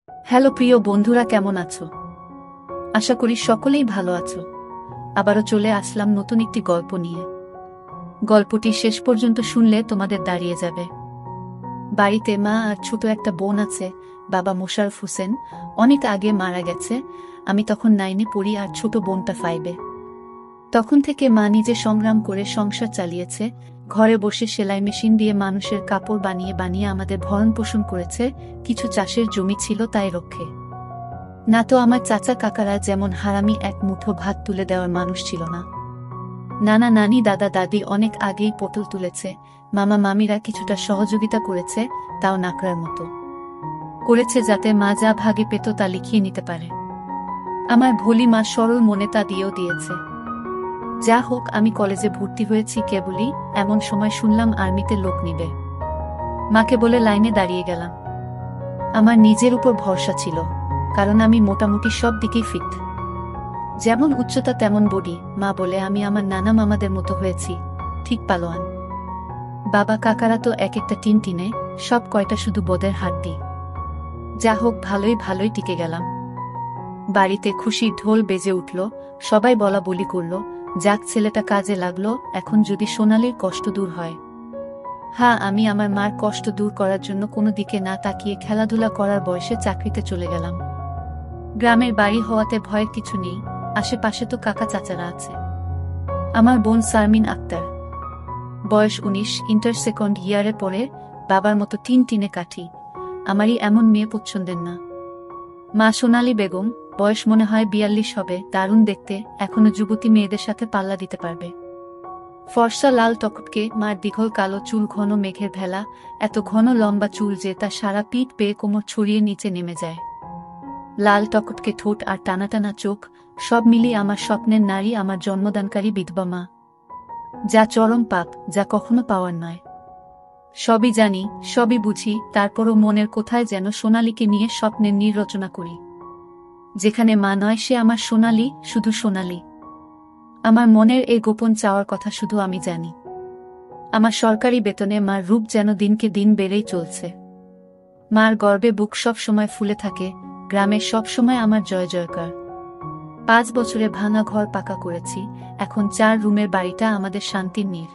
Hello প্রিয় বন্ধুরা, কেমন আছো? আশা করি সকলেই ভালো আছো। আবারও চলে আসলাম নতুন একটি গল্প নিয়ে। গল্পটি শেষ পর্যন্ত শুনলে তোমাদের দাঁড়িয়ে যাবে। বাড়িতে মা আর ছোট একটা বোন আছে। বাবা মোশাররফ হোসেন অনেক আগে মারা গেছে। আমি তখন 9-এ পড়ি আর ছোট বোনটা 5-এ। তখন থেকে মা নিজে সংগ্রাম করে সংসার চালিয়েছে। ঘরে বসে সেলাই মেশিন দিয়ে মানুষের কাপড় বানিয়ে বানিয়ে আমাদের ভরণ পোষণ করেছে। কিছু চাষের জমি ছিল তাই রক্ষে। না তো আমার চাচা কাকারা যেমন হারামি এক মুঠো ভাত তুলে দেওয়ার মানুষ ছিল না। নানা নানি দাদা দাদি অনেক আগেই পটল তুলেছে। মামা মামিরা কিছুটা সহযোগিতা করেছে, তাও নাকড়ার মতো করেছে, যাতে মা যা ভাগে পেত তা লিখিয়ে নিতে পারে। আমার ভোলি মা সরল মনে তা দিয়েও দিয়েছে। যা হোক, আমি কলেজে ভর্তি হয়েছি কেবলই, এমন সময় শুনলাম আর্মিতে লোক নিবে। মাকে বলে লাইনে দাঁড়িয়ে গেলাম। আমার নিজের উপর ভরসা ছিল, কারণ আমি মোটামুটি সব দিকেই ফিট। যেমন উচ্চতা তেমন বডি। মা বলে আমি আমার নানা মামাদের মতো হয়েছি, ঠিক পালোয়ান। বাবা কাকারা তো এক একটা টিনে, সব কয়টা শুধু বোদের হাড্ডি। যা হোক, ভালোই ভালোই টিকে গেলাম। বাড়িতে খুশির ঢোল বেজে উঠল, সবাই বলা বলি করল, যাক ছেলেটা কাজে লাগলো, এখন যদি সোনালির কষ্ট দূর হয়। হ্যাঁ, আমি আমার মার কষ্ট দূর করার জন্য কোনো দিকে না তাকিয়ে খেলাধুলা করার বয়সে চাকরিতে চলে গেলাম। গ্রামের বাড়ি হওয়াতে ভয়ের কিছু নেই, আশেপাশে তো কাকা চাচারা আছে। আমার বোন শারমিন আক্তার, বয়স 19, ইন্টার সেকেন্ড ইয়ারে পড়ে। বাবার মতো টিনে কাঠি। আমারই এমন মেয়ে পছন্দের না। মা সোনালী বেগম, বয়স মনে হয় 42 হবে, দারুণ দেখতে, এখনো যুবতী মেয়েদের সাথে পাল্লা দিতে পারবে। ফর্সা লাল টকটকে, মার দীঘল কালো চুল, ঘন মেঘের ভেলা, এত ঘন লম্বা চুল যে তা সারা পিঠ পেয়ে কোমর ছড়িয়ে নিচে নেমে যায়। লাল টকটকে ঠোঁট আর টানা টানা চোখ, সব মিলিয়ে আমার স্বপ্নের নারী, আমার জন্মদানকারী বিধবা মা। যা চরম পাপ, যা কখনো পাওয়ার নয়। সবই জানি, সবই বুঝি, তারপরও মনের কোথায় যেন সোনালীকে নিয়ে স্বপ্নের নীড় রচনা করি। যেখানে মা নয়, সে আমার সোনালী, শুধু সোনালী। আমার মনের এই গোপন চাওয়ার কথা শুধু আমি জানি। আমার সরকারি বেতনে মার রূপ যেন দিনকে দিন বেড়েই চলছে। মার গর্বে বুক সব সময় ফুলে থাকে। গ্রামে সব সময় আমার জয় জয়কার। 5 বছরে ভাঙা ঘর পাকা করেছি, এখন 4 রুমের বাড়িটা আমাদের শান্তির নীড়।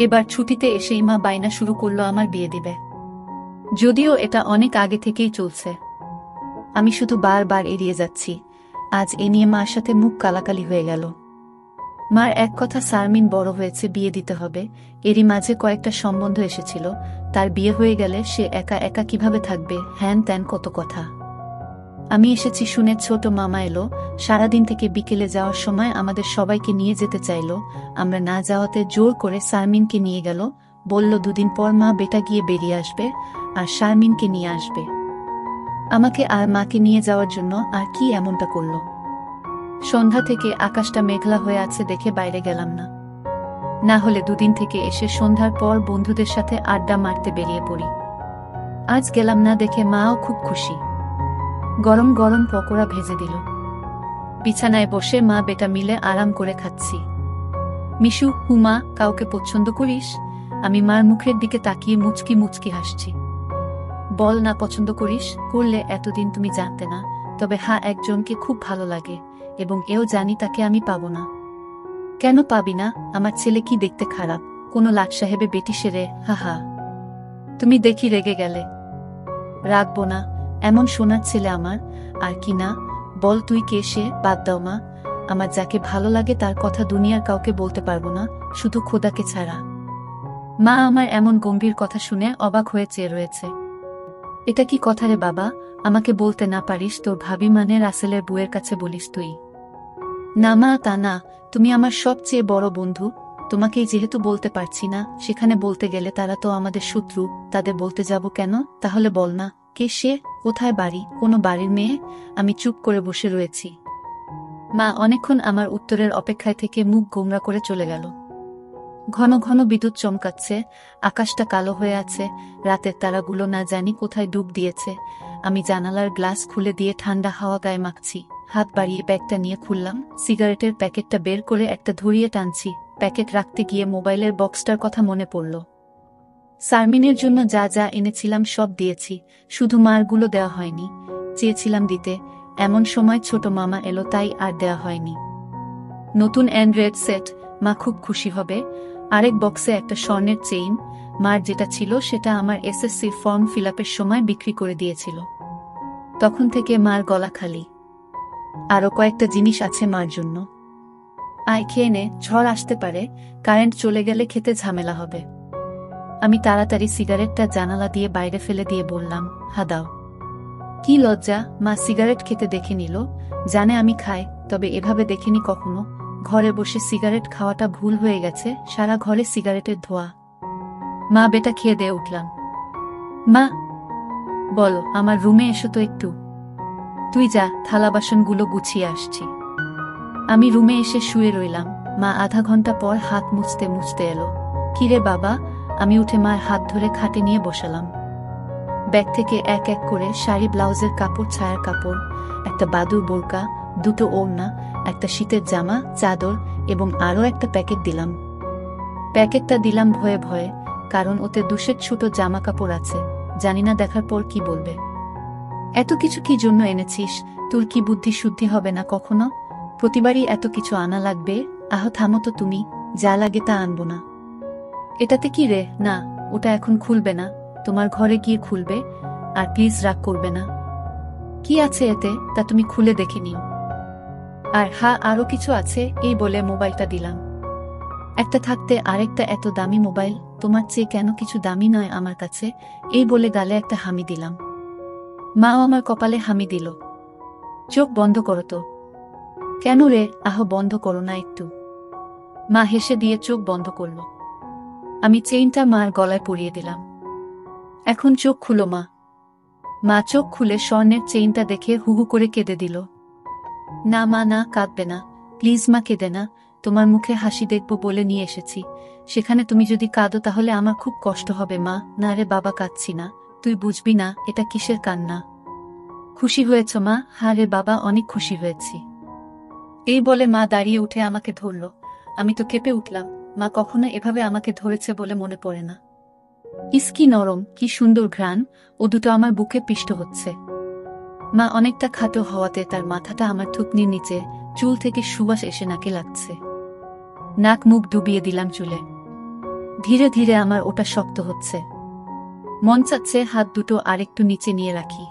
এবার ছুটিতে এসেই মা বায়না শুরু করলো আমার বিয়ে দিবে। যদিও এটা অনেক আগে থেকেই চলছে, আমি শুধু বারবার এড়িয়ে যাচ্ছি। আজ এ নিয়ে মার সাথে মুখ কালাকালি হয়ে গেল। মার এক কথা, শারমিন বড় হয়েছে, বিয়ে দিতে হবে। এরই মাঝে কয়েকটা সম্বন্ধ এসেছিল, তার বিয়ে হয়ে গেলে সে একা একা কিভাবে থাকবে, হ্যান ত্যান কত কথা। আমি এসেছি শুনে ছোট মামা এলো। সারাদিন থেকে বিকেলে যাওয়ার সময় আমাদের সবাইকে নিয়ে যেতে চাইল। আমরা না যাওয়াতে জোর করে শারমিনকে নিয়ে গেল। বলল 2 দিন পর মা বেটা গিয়ে বেরিয়ে আসবে, আর শারমিনকে নিয়ে আসবে। আমাকে আর মাকে নিয়ে যাওয়ার জন্য আর কি এমনটা করল। সন্ধ্যা থেকে আকাশটা মেঘলা হয়ে আছে দেখে বাইরে গেলাম না। না হলে 2 দিন থেকে এসে সন্ধ্যার পর বন্ধুদের সাথে আড্ডা মারতে বেরিয়ে পড়ি। আজ গেলাম না দেখে মাও খুব খুশি। গরম গরম পকোড়া ভেজে দিল। বিছানায় বসে মা বেটা মিলে আরাম করে খাচ্ছি। মিশু, হুমা, কাউকে পছন্দ করিস? আমি মার মুখের দিকে তাকিয়ে মুচকি মুচকি হাসছি। বল না পছন্দ করিস, করলে এতদিন তুমি জানতে না। তবে হ্যাঁ, একজনকে খুব ভালো লাগে, এবং এও জানি তাকে আমি পাবো না। কেন পাবি না? আমার ছেলে কি দেখতে খারাপ? কোনো লাট সাহেবে বেটি সেরে? হা হা। তুমি দেখি রেগে গেলে। রাখবো না, এমন সোনার ছেলে আমার। আর কি না, বল তুই কে সে? বাদ দাও মা, আমার যাকে ভালো লাগে তার কথা দুনিয়ার কাউকে বলতে পারবো না, শুধু খোদাকে ছাড়া। মা আমার এমন গম্ভীর কথা শুনে অবাক হয়ে চেয়ে রয়েছে। এটা কি কথা রে বাবা? আমাকে বলতে না পারিস তোর ভাবি মানে রাসেলের বউয়ের কাছে বলিস তুই? না মা, তা না, তুমি আমার সবচেয়ে বড় বন্ধু। তোমাকেই যেহেতু বলতে পারছি না, সেখানে বলতে গেলে তারা তো আমাদের শত্রু, তাদের বলতে যাব কেন? তাহলে বল না, কে সে? কোথায় বাড়ি? কোনো বাড়ির মেয়ে? আমি চুপ করে বসে রয়েছি। মা অনেকক্ষণ আমার উত্তরের অপেক্ষায় থেকে মুখ গোমরা করে চলে গেল। ঘন ঘন বিদ্যুৎ চমকাচ্ছে, আকাশটা কালো হয়ে আছে, রাতের তারাগুলো না জানি কোথায় ডুব দিয়েছে। আমি জানালার গ্লাস খুলে দিয়ে ঠান্ডা হাওয়া গায়ে মাখছি। হাত বাড়িয়ে ব্যাগটা নিয়ে খুললাম, সিগারেটের প্যাকেটটা বের করে একটা ধরিয়ে টানছি। প্যাকেট রাখতে গিয়ে মোবাইলের বক্সটার কথা মনে পড়ল। সারমিনের জন্য যা যা এনেছিলাম সব দিয়েছি, শুধু মারগুলো দেওয়া হয়নি। চেয়েছিলাম দিতে, এমন সময় ছোট মামা এলো, তাই আর দেওয়া হয়নি। নতুন অ্যান্ড্রয়েড সেট, মা খুব খুশি হবে। আরেক বক্সে একটা স্বর্ণের চেইন, মার যেটা ছিল সেটা আমার এসএসসি ফর্ম ফিলআপের সময় বিক্রি করে দিয়েছিল। তখন থেকে মার গলা খালি। আরও কয়েকটা জিনিস আছে মার জন্য। আয় খেয়ে নে, ঝড় আসতে পারে, কারেন্ট চলে গেলে খেতে ঝামেলা হবে। আমি তাড়াতাড়ি সিগারেটটা জানালা দিয়ে বাইরে ফেলে দিয়ে বললাম, হা দাও। কি লজ্জা, মা সিগারেট খেতে দেখে নিল, জানে আমি খাই, তবে এভাবে দেখিনি কখনো। ঘরে বসে সিগারেট খাওয়াটা ভুল হয়ে গেছে, সারা ঘরে সিগারেটের ধোঁয়া। মা বেটা খেয়ে দিয়ে উঠলাম। মা বলো, আমার রুমে এসো তো একটু। তুই যা, থালা বাসনগুলো গুছিয়ে আসছি। আমি রুমে এসে শুয়ে রইলাম। মা আধা ঘন্টা পর হাত মুছতে মুছতে এলো। কিরে বাবা? আমি উঠে মার হাত ধরে খাটে নিয়ে বসালাম। ব্যাগ থেকে এক এক করে শাড়ি, ব্লাউজের কাপড়, ছায়ার কাপড়, একটা বাদুর বোরকা, দুটো ওড়না, একটা শীতের জামা, চাদর এবং আরও একটা প্যাকেট দিলাম। প্যাকেটটা দিলাম ভয়ে ভয়ে, কারণ ওতে দুশের ছোট জামা কাপড় আছে, জানি না দেখার পর কি বলবে। এত কিছু কি জন্য এনেছিস? তোর কি বুদ্ধি শুদ্ধি হবে না কখনো? প্রতিবারই এত কিছু আনা লাগবে? আহ থামো তো তুমি, যা লাগে তা আনবো না। এটাতে কি রে? না, ওটা এখন খুলবে না, তোমার ঘরে গিয়ে খুলবে। আর প্লিজ রাগ করবে না। কি আছে এতে, তা তুমি খুলে দেখে নিও। আর হ্যাঁ, আরও কিছু আছে, এই বলে মোবাইলটা দিলাম। একটা থাকতে আরেকটা এত দামি মোবাইল, তোমার চেয়ে কেন কিছু দামি নয় আমার কাছে? এই বলে গালে একটা হামি দিলাম। মাও আমার কপালে হামি দিল। চোখ বন্ধ করো তো। কেন রে? আহ বন্ধ করো না একটু। মা হেসে দিয়ে চোখ বন্ধ করল। আমি চেইনটা মার গলায় পরিয়ে দিলাম। এখন চোখ খুলো মা। মা চোখ খুলে স্বর্ণের চেইনটা দেখে হুহু করে কেঁদে দিল। না মা, না, কাঁদবে না, প্লিজ মা, কেঁদে না। তোমার মুখে হাসি দেখব বলে নিয়ে এসেছি, সেখানে তুমি যদি কাঁদো তাহলে আমার খুব কষ্ট হবে মা। না রে বাবা, কাঁদছি না, তুই বুঝবি না এটা কিসের কান্না। খুশি হয়েছ মা? হ্যাঁ রে বাবা, অনেক খুশি হয়েছি। এই বলে মা দাঁড়িয়ে উঠে আমাকে ধরল। আমি তো কেঁপে উঠলাম। মা কখনো এভাবে আমাকে ধরেছে বলে মনে পড়ে না। ইস কি নরম, কি সুন্দর ঘ্রাণ, ও দুটো আমার বুকে পিষ্ট হচ্ছে। মা অনেকটা খাটো হওয়াতে তার মাথাটা আমার থুতনির নিচে, চুল থেকে সুবাস এসে নাকে লাগছে। নাক মুখ ডুবিয়ে দিলাম চুলে। ধীরে ধীরে আমার ওটা শক্ত হচ্ছে। মন চাচ্ছে হাত দুটো আরেকটু নিচে নিয়ে রাখি,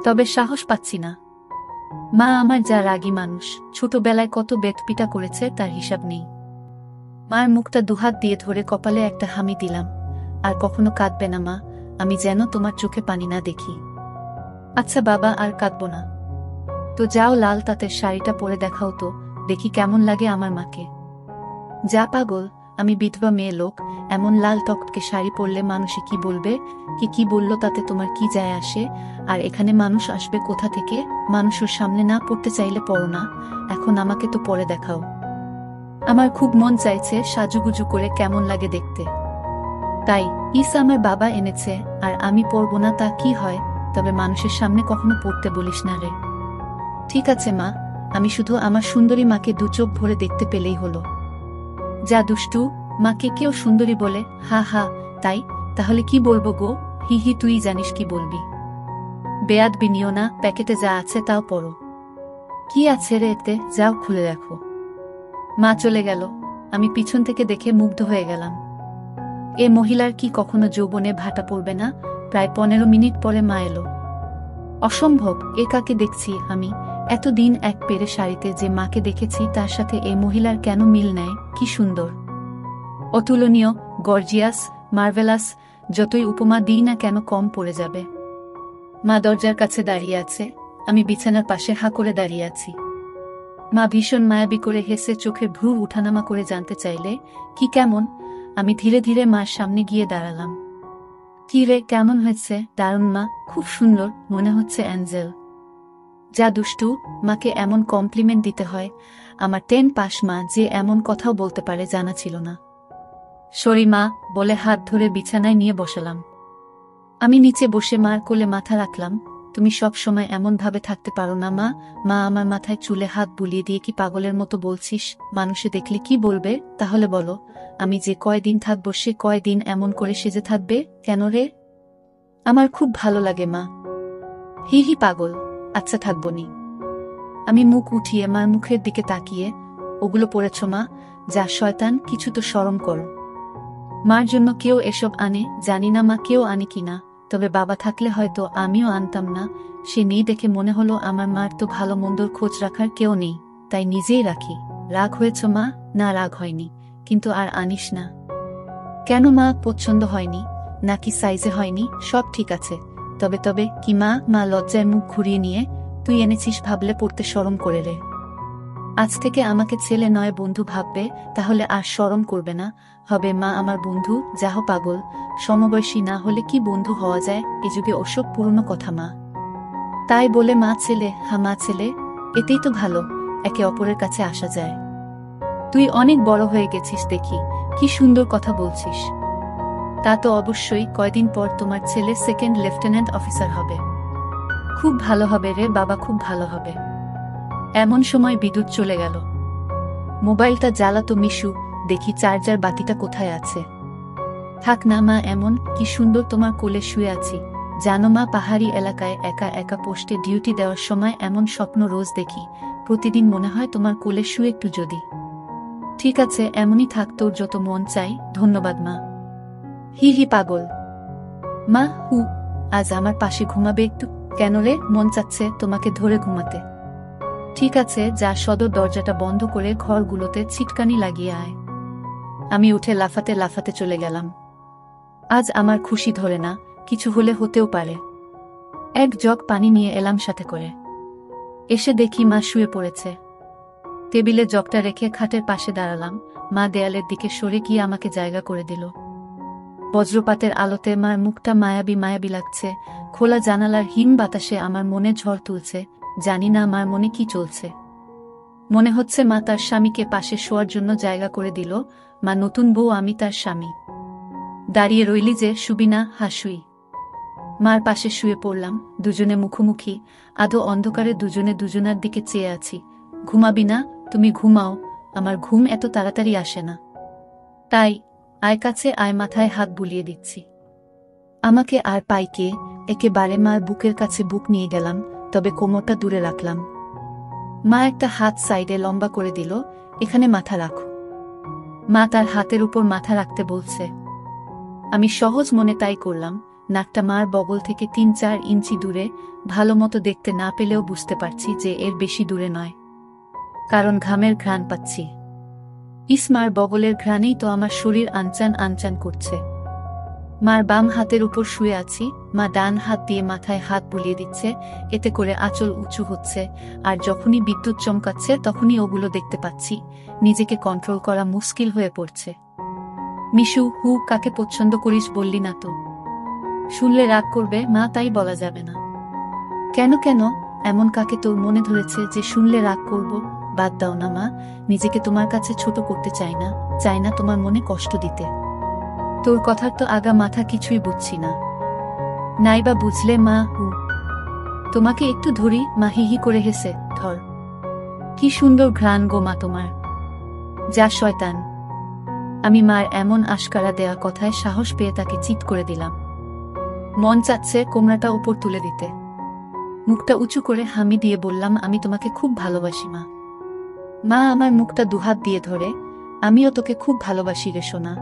তবে সাহস পাচ্ছি না। মা আমার যা রাগী মানুষ, ছোটবেলায় কত বেতপিটা করেছে তার হিসাব নেই। মার মুখটা দুহাত দিয়ে ধরে কপালে একটা হামি দিলাম। আর কখনো কাঁদবে না মা, আমি যেন তোমার চোখে পানি না দেখি। আচ্ছা বাবা, আর কাঁদব না। তো যাও, লাল তাঁতের শাড়িটা পরে দেখাও তো, দেখি কেমন লাগে আমার মাকে। যা পাগল, আমি বিধবা মেয়ে লোক, এমন লাল টকটকে শাড়ি পরলে মানুষে কি বলবে? কি বললো তাতে তোমার কি যায় আসে? আর এখানে মানুষ আসবে কোথা থেকে? মানুষের সামনে না পড়তে চাইলে পড়ো না, এখন আমাকে তো পরে দেখাও। আমার খুব মন চাইছে সাজুগুজু করে কেমন লাগে দেখতে। তাই ইস আমার বাবা এনেছে, আর আমি পরব না তা কি হয়? তবে মানুষের সামনে কখনো পড়তে বলিস না রে। ঠিক আছে মা, আমি শুধু আমার সুন্দরী মাকে দু চোখ ভরে দেখতে পেলেই হলো। যা দুষ্টু, মাকে কেউ সুন্দরী বলে? হা হা, তাই? তাহলে কি বলবো গো? হি হি, তুই জানিস কি বলবি। বেয়াদবি নিও না, প্যাকেটে যা আছে তাও পড়ো। কি আছে রে এতে? যাও খুলে রাখো। মা চলে গেল। আমি পিছন থেকে দেখে মুগ্ধ হয়ে গেলাম। এ মহিলার কি কখনো যৌবনে ভাটা পড়বে না? প্রায় 15 মিনিট পরে মা এলো। অসম্ভব, এ কাকে দেখছি আমি? এতদিন এক পেরে শাড়িতে যে মাকে দেখেছি তার সাথে এই মহিলার কেন মিল নেয়? কি সুন্দর, অতুলনীয়, গর্জিয়াস, মার্ভেলাস, যতই উপমা দিই না কেন কম পড়ে যাবে। মা দরজার কাছে দাঁড়িয়ে আছে, আমি বিছানার পাশে হা করে দাঁড়িয়ে আছি। মা ভীষণ মায়াবী করে হেসে চোখের ভ্রু উঠানামা করে জানতে চাইলে, কি কেমন? আমি ধীরে ধীরে মার সামনে গিয়ে দাঁড়ালাম। কি রে, কেমন হয়েছে? দারুণ মা, খুব সুন্দর, মনে হচ্ছে অ্যাঞ্জেল। যা দুষ্টু, মাকে এমন কমপ্লিমেন্ট দিতে হয়? আমার 10 পাস মা যে এমন কথাও বলতে পারে জানা ছিল না। সরি মা, বলে হাত ধরে বিছানায় নিয়ে বসালাম। আমি নিচে বসে মার কোলে মাথা রাখলাম। তুমি সব সময় এমন ভাবে থাকতে পারো না মা। মা আমার মাথায় চুলে হাত বুলিয়ে দিয়ে কি পাগলের মতো বলছিস? মানুষে দেখলে কি বলবে? তাহলে বলো, আমি যে কয়দিন থাকবো সে কয়দিন এমন করে সেজে থাকবে কেন রে? আমার খুব ভালো লাগে মা। হি হি পাগল, আচ্ছা থাকবনি। আমি মুখ উঠিয়ে মার মুখের দিকে তাকিয়ে, ওগুলো পড়েছ মা? যা শয়তান, কিছু তো শরম করো। মার জন্য কেউ এসব আনে, জানি না মা কেউ আনে কিনা, তবে বাবা থাকলে হয়তো আমিও আনতাম না। সে নেই দেখে মনে হলো আমার মার তো ভালো মন্দর খোঁজ রাখার কেউ নেই, তাই নিজেই রাখি। রাগ হয়েছ মা? না রাগ হয়নি, কিন্তু আর আনিস না। কেন মা, পছন্দ হয়নি? নাকি সাইজে হয়নি? সব ঠিক আছে। তবে তবে কি মা? মা লজ্জায় মুখ ঘুরিয়ে নিয়ে, তুই এনেছিস ভাবলে পড়তে শরম করে রে। আজ থেকে আমাকে ছেলে নয় বন্ধু ভাববে, তাহলে আর শরম করবে না। হবে মা আমার বন্ধু। যাহ পাগল, সমবয়সী না হলে কি বন্ধু হওয়া যায়? এ যুগে ওসব পুরনো কথা মা। তাই বলে মা ছেলে? হ্যাঁ মা ছেলে, এতেই তো ভালো, একে অপরের কাছে আসা যায়। তুই অনেক বড় হয়ে গেছিস দেখি, কি সুন্দর কথা বলছিস। তা তো অবশ্যই, কয়দিন পর তোমার ছেলে সেকেন্ড লেফটেন্যান্ট অফিসার হবে। খুব ভালো হবে রে বাবা, খুব ভালো হবে। এমন সময় বিদ্যুৎ চলে গেল। মোবাইলটা জ্বালাতো মিশু, দেখি চার্জার বাতিটা কোথায় আছে। থাক না মা, এমন কি সুন্দর তোমার কোলে শুয়ে আছি। জানো মা, পাহাড়ি এলাকায় একা একা পোস্টে ডিউটি দেওয়ার সময় এমন স্বপ্ন রোজ দেখি। প্রতিদিন মনে হয় তোমার কোলে শুয়ে একটু যদি। ঠিক আছে, এমনই থাক, তোর যত মন চাই। ধন্যবাদ মা। হি হি পাগল। মা হু, আজ আমার পাশে ঘুমাবে একটু? কেন রে, মন চাচ্ছে তোমাকে ধরে ঘুমাতে। ঠিক আছে, যা সদর দরজাটা বন্ধ করে ঘরগুলোতে ছিটকানি লাগিয়ে আয়। আমি উঠে লাফাতে লাফাতে চলে গেলাম। আজ আমার খুশি ধরে না, কিছু হলে হতেও পারে। এক জগ পানি নিয়ে এলাম সাথে করে। এসে দেখি মা শুয়ে পড়েছে। টেবিলে জগটা রেখে খাটের পাশে দাঁড়ালাম। মা দেয়ালের দিকে সরে গিয়ে আমাকে জায়গা করে দিল। বজ্রপাতের আলোতে মার মুখটা মায়াবী মায়াবী লাগছে। খোলা জানালার হিম বাতাসে আমার মনে ঝড় তুলছে। জানি না আমার মনে কি চলছে। মনে হচ্ছে মা তার স্বামীকে পাশে শোয়ার জন্য জায়গা করে দিল। মা নতুন বউ, আমি তার স্বামী। দাঁড়িয়ে রইলি যে, শুবি না? হাসুই। মার পাশে শুয়ে পড়লাম, দুজনে মুখোমুখি। আধো অন্ধকারে দুজনে দুজনার দিকে চেয়ে আছি। ঘুমাবি না? তুমি ঘুমাও, আমার ঘুম এত তাড়াতাড়ি আসে না। তাই আয় কাছে আয়, মাথায় হাত বুলিয়ে দিচ্ছি। আমাকে আর পাইকে একেবারে মার বুকের কাছে বুক নিয়ে গেলাম, তবে কোমরটা দূরে রাখলাম। মা একটা হাত সাইডে লম্বা করে দিল। এখানে মাথা রাখো। মা তার হাতের উপর মাথা রাখতে বলছে। আমি সহজ মনে তাই করলাম। নাকটা মার বগল থেকে ৩-৪ ইঞ্চি দূরে। ভালো মতো দেখতে না পেলেও বুঝতে পারছি যে এর বেশি দূরে নয়, কারণ ঘামের ঘ্রাণ পাচ্ছি। ইসমার বগলের ঘ্রাণেই তো আমার শরীর আনচান আনচান করছে। মার বাম হাতের উপর শুয়ে আছি, মা ডান হাত দিয়ে মাথায় হাত বুলিয়ে দিচ্ছে। এতে করে আঁচল উঁচু হচ্ছে, আর যখনই বিদ্যুৎ চমকাচ্ছে তখনই ওগুলো দেখতে পাচ্ছি। নিজেকে কন্ট্রোল করা মুশকিল হয়ে পড়ছে। মিশু, হু, কাকে পছন্দ করিস বললি না তো? শুনলে রাগ করবে মা, তাই বলা যাবে না। কেন কেন, এমন কাকে তোর মনে ধরেছে যে শুনলে রাগ করব? বাদ দাও না মা, নিজেকে তোমার কাছে ছোট করতে চাই না তোমার মনে কষ্ট দিতে। তোর কথার তো আগা মাথা কিছুই বুঝছি না। নাইবা বুঝলে মা, হু। তোমাকে একটু ধরি। মা হিহি করে হেসে, ধর। কি সুন্দর ঘ্রাণ গো মা তোমার। যা শয়তান। আমি মার এমন আশকারা দেয়া কথায় সাহস পেয়ে তাকে চিৎ করে দিলাম। মন চাচ্ছে কোমরাটা উপর তুলে দিতে। মুখটা উঁচু করে হামি দিয়ে বললাম, আমি তোমাকে খুব ভালোবাসি মা। মা আমার মুখটা দুহাত দিয়ে ধরে, আমিও তোকে খুব ভালোবাসি রে সোনা।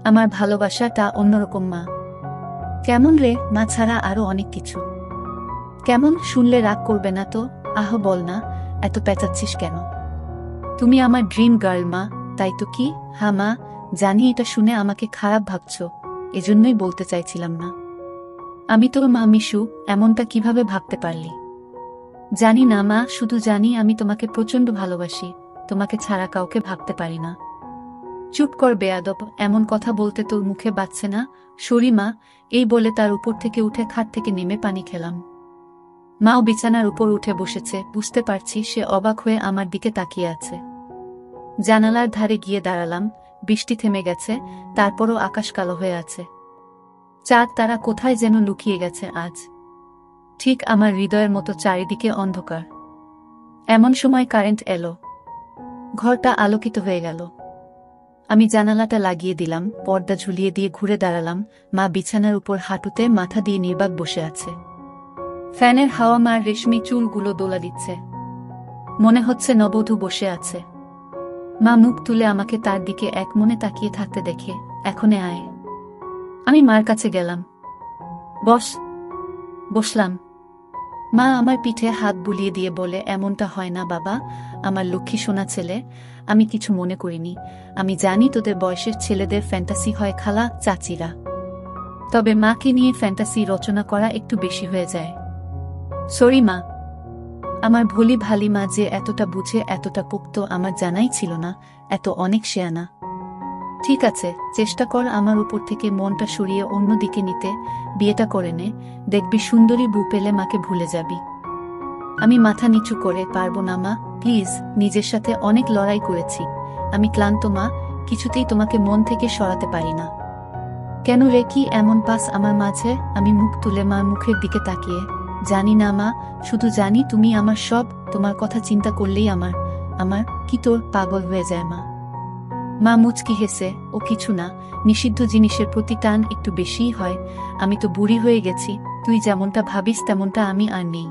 আমার ভালোবাসাটা অন্যরকম মা। কেমন রে? মা ছাড়া আরো অনেক কিছু। কেমন? শুনলে রাগ করবে না তো? আহ বল না, এত পেঁচাচ্ছিস কেন? তুমি আমার ড্রিম গার্ল মা। তাই তো। কি? হ্যাঁ মা, জানি এটা শুনে আমাকে খারাপ ভাবছ, এজন্যই বলতে চাইছিলাম না। আমি তোর মা মিশু, এমনটা কিভাবে ভাবতে পারলি? জানি না মা, শুধু জানি আমি তোমাকে প্রচন্ড ভালোবাসি। তোমাকে ছাড়া কাউকে ভাবতে পারি না। চুপ কর বেয়াদব, এমন কথা বলতে তোর মুখে বাজছে না? সরি মা। এই বলে তার উপর থেকে উঠে খাট থেকে নেমে পানি খেলাম। মাও বিছানার উপর উঠে বসেছে। বুঝতে পারছি সে অবাক হয়ে আমার দিকে তাকিয়ে আছে। জানালার ধারে গিয়ে দাঁড়ালাম। বৃষ্টি থেমে গেছে, তারপরও আকাশ কালো হয়ে আছে। চাঁদ তারা কোথায় যেন লুকিয়ে গেছে আজ। ঠিক আমার হৃদয়ের মতো চারিদিকে অন্ধকার। এমন সময় কারেন্ট এলো, ঘরটা আলোকিত হয়ে গেল। আমি জানালাটা লাগিয়ে দিলাম, পর্দা ঝুলিয়ে দিয়ে ঘুরে দাঁড়ালাম। মা বিছানার উপর হাঁটুতে মাথা দিয়ে নির্বাক বসে আছে। ফ্যানের হাওয়া মার রেশমি চুলগুলো দোলা দিচ্ছে। মনে হচ্ছে নববধূ বসে আছে। মা মুখ তুলে আমাকে তার দিকে এক মনে তাকিয়ে থাকতে দেখে, এখনে আয়। আমি মার কাছে গেলাম। বস। বসলাম। মা আমার পিঠে হাত বুলিয়ে দিয়ে বলে, এমনটা হয় না বাবা, আমার লক্ষ্মী সোনা ছেলে। আমি কিছু মনে করিনি। আমি জানি তোদের বয়সের ছেলেদের ফ্যান্টাসি হয় খালা চাচিরা, তবে মাকে নিয়ে ফ্যান্টাসি রচনা করা একটু বেশি হয়ে যায়। সরি মা। আমার ভোলি ভালি মা যে এতটা বুঝে, এতটা পোক্ত আমার জানাই ছিল না। এত অনেক শেয়ানা। ঠিক আছে, চেষ্টা কর আমার উপর থেকে মনটা সরিয়ে অন্যদিকে নিতে। বিয়েটা করে নে, দেখবি সুন্দরী বউ পেলে মাকে ভুলে যাবি। আমি মাথা নিচু করে, পারবো না মা, প্লিজ। নিজের সাথে অনেক লড়াই করেছি, আমি ক্লান্ত মা, কিছুতেই তোমাকে মন থেকে সরাতে পারি না। কেন রে, কি এমন পাস আমার মাঝে? আমি মুখ তুলে মার মুখের দিকে তাকিয়ে, জানি না মা, শুধু জানি তুমি আমার সব। তোমার কথা চিন্তা করলেই আমার আমার কি তোর পাগল হয়ে যায় মা। মা মুচকি হেসে, ও কিছু না, নিষিদ্ধ জিনিসের প্রতি টান একটু বেশিই হয়। আমি তো বুড়ি হয়ে গেছি, তুই যেমনটা ভাবিস তেমনটা আমি আর নেই।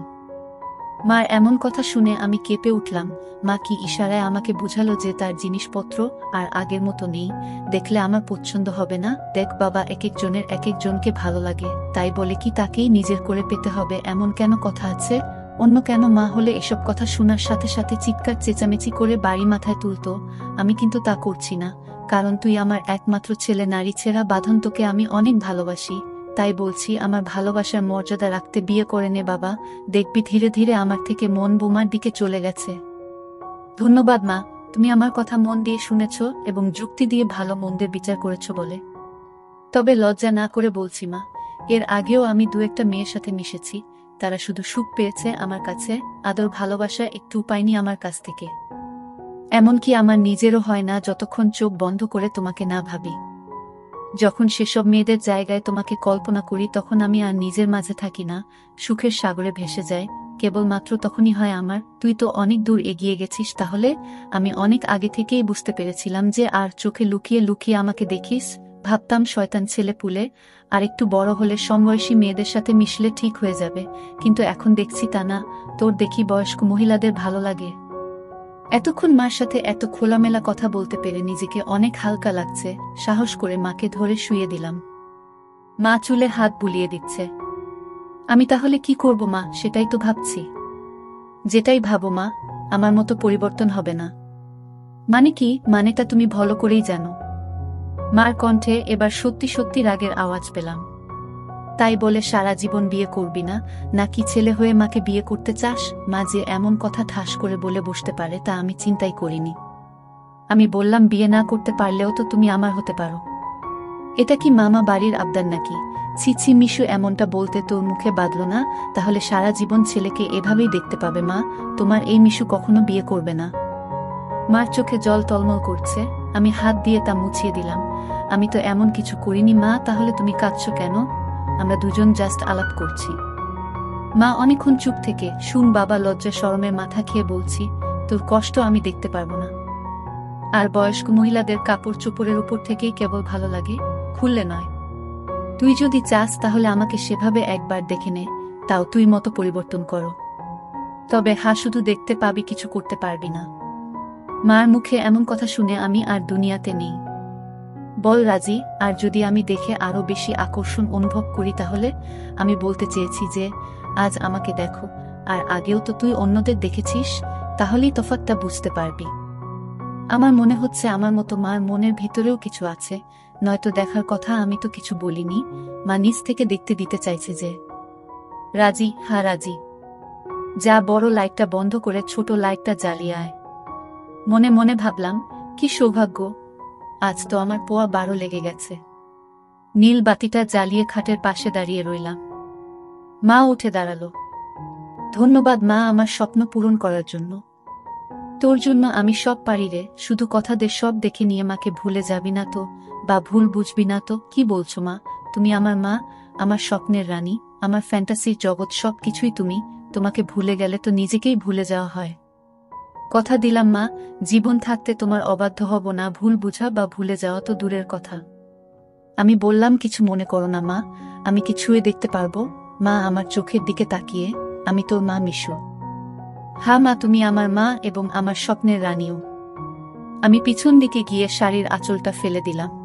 মার এমন কথা শুনে আমি কেঁপে উঠলাম। মা কি ইশারায় আমাকে বুঝালো যে তার জিনিসপত্র আর আগের মতো নেই, দেখলে আমার পছন্দ হবে না? দেখ বাবা, এক একজনের এক একজনকে ভালো লাগে, তাই বলে কি তাকেই নিজের করে পেতে হবে এমন কেন কথা আছে? অন্য কেন মা হলে এসব কথা শোনার সাথে সাথে চিৎকার চেঁচামেচি করে বাড়ি মাথায় তুলতো। আমি কিন্তু তা করছি না, কারণ তুই আমার একমাত্র ছেলে। নারী ছেঁড়া বাঁধন তোকে আমি অনেক ভালোবাসি, তাই বলছি আমার ভালোবাসার মর্যাদা রাখতে বিয়ে করে নে বাবা। দেখবি ধীরে ধীরে আমার থেকে মন বোমার দিকে চলে গেছে। ধন্যবাদ মা, তুমি আমার কথা মন দিয়ে শুনেছ এবং যুক্তি দিয়ে ভালো মন্দের বিচার করেছ বলে। তবে লজ্জা না করে বলছি মা, এর আগেও আমি দু একটা মেয়ের সাথে মিশেছি, তারা শুধু সুখ পেয়েছে আমার কাছে, আদর ভালোবাসা একটু পাইনি আমার কাছ থেকে। এমনকি আমার নিজেরও হয় না যতক্ষণ চোখ বন্ধ করে তোমাকে না ভাবি। যখন সেসব মেয়েদের জায়গায় তোমাকে কল্পনা করি তখন আমি আর নিজের মাঝে থাকি না, সুখের সাগরে ভেসে যায়। কেবলমাত্র তখনই হয় আমার। তুই তো অনেক দূর এগিয়ে গেছিস তাহলে। আমি অনেক আগে থেকেই বুঝতে পেরেছিলাম যে আর চোখে লুকিয়ে লুকিয়ে আমাকে দেখিস। ভাবতাম শয়তান ছেলে পুলে, আর একটু বড় হলে সমবয়সী মেয়েদের সাথে মিশলে ঠিক হয়ে যাবে, কিন্তু এখন দেখছি তা না। তোর দেখি বয়স্ক মহিলাদের ভালো লাগে। এতক্ষণ মার সাথে এত খোলামেলা কথা বলতে পেরে নিজেকে অনেক হালকা লাগছে। সাহস করে মাকে ধরে শুইয়ে দিলাম। মা চুলে হাত বুলিয়ে দিচ্ছে। আমি তাহলে কি করব মা, সেটাই তো ভাবছি। যেটাই ভাবো মা, আমার মতো পরিবর্তন হবে না। মানে কি? মানেটা তুমি ভালো করেই জানো। মার কণ্ঠে এবার সত্যি সত্যি রাগের আওয়াজ পেলাম। তাই বলে সারা জীবন বিয়ে করবি না, নাকি ছেলে হয়ে মাকে বিয়ে করতে চাস? মা যে এমন কথা ঠাস করে বলে বসতে পারে তা আমি চিন্তাই করিনি। আমি বললাম, বিয়ে না করতে পারলেও তো তুমি আমার হতে পারো। এটা কি মামা বাড়ির আবদার নাকি? ছিছি মিশু, এমনটা বলতে তোর মুখে বাঁধল না? তাহলে সারা জীবন ছেলেকে এভাবেই দেখতে পাবে মা। তোমার এই মিশু কখনো বিয়ে করবে না। মার চোখে জল টলমল করছে। আমি হাত দিয়ে তা মুছিয়ে দিলাম। আমি তো এমন কিছু করিনি মা। তাহলে তুমি কাঁদছো কেন? আমরা দুজন জাস্ট আলাপ করছি। মা অনেকক্ষণ চুপ থেকে, শুন বাবা, লজ্জা শরমের মাথা খেয়ে বলছি, তোর কষ্ট আমি দেখতে পারবো না। আর বয়স্ক মহিলাদের কাপড় চোপড়ের উপর থেকেই কেবল ভালো লাগে, খুললে নয়। তুই যদি চাস তাহলে আমাকে সেভাবে একবার দেখে নে, তাও তুই মতো পরিবর্তন করো। তবে শুধু দেখতে পাবি, কিছু করতে পারবি না। মার মুখে এমন কথা শুনে আমি আর দুনিয়াতে নেই। বল রাজি। আর যদি আমি দেখে আরো বেশি আকর্ষণ অনুভব করি তাহলে? আমি বলতে চেয়েছি যে আজ আমাকে দেখো, আর আগেও তো তুই অন্যদের দেখেছিস, তাহলেই তফাৎটা বুঝতে পারবি। আমার মনে হচ্ছে আমার মতো মার মনের ভিতরেও কিছু আছে, নয়তো দেখার কথা। আমি তো কিছু বলিনি। মা নিজ থেকে দেখতে দিতে চাইছে যে। রাজি? হ্যাঁ রাজি। যা, বড় লাইটটা বন্ধ করে ছোট লাইটটা জ্বালিয়ে আয়। মনে মনে ভাবলাম, কি সৌভাগ্য, আজ তো আমার পোয়া 12 লেগে গেছে। নীল বাতিটা জ্বালিয়ে খাটের পাশে দাঁড়িয়ে রইলাম। মা উঠে দাঁড়ালো। ধন্যবাদ মা, আমার স্বপ্ন পূরণ করার জন্য। তোর জন্য আমি সব পারি রে, শুধু কথা দে সব দেখে নিয়ে মাকে ভুলে যাবি না তো, বা ভুল বুঝবি না তো? কি বলছো মা? তুমি আমার মা, আমার স্বপ্নের রানী, আমার ফ্যান্টাসির জগৎ সব কিছুই তুমি, তোমাকে ভুলে গেলে তো নিজেকেই ভুলে যাওয়া হয়। কথা দিলাম মা, জীবন থাকতে তোমার অবাধ্য হব না, ভুল বুঝা বা ভুলে যাওয়া তো দূরের কথা। আমি বললাম, কিছু মনে করো না মা, আমি কি ছুঁয়ে দেখতে পারবো? মা আমার চোখের দিকে তাকিয়ে, আমি তোর মা মিশু। হ্যাঁ মা, তুমি আমার মা এবং আমার স্বপ্নের রানীও। আমি পিছন দিকে গিয়ে শাড়ির আঁচলটা ফেলে দিলাম।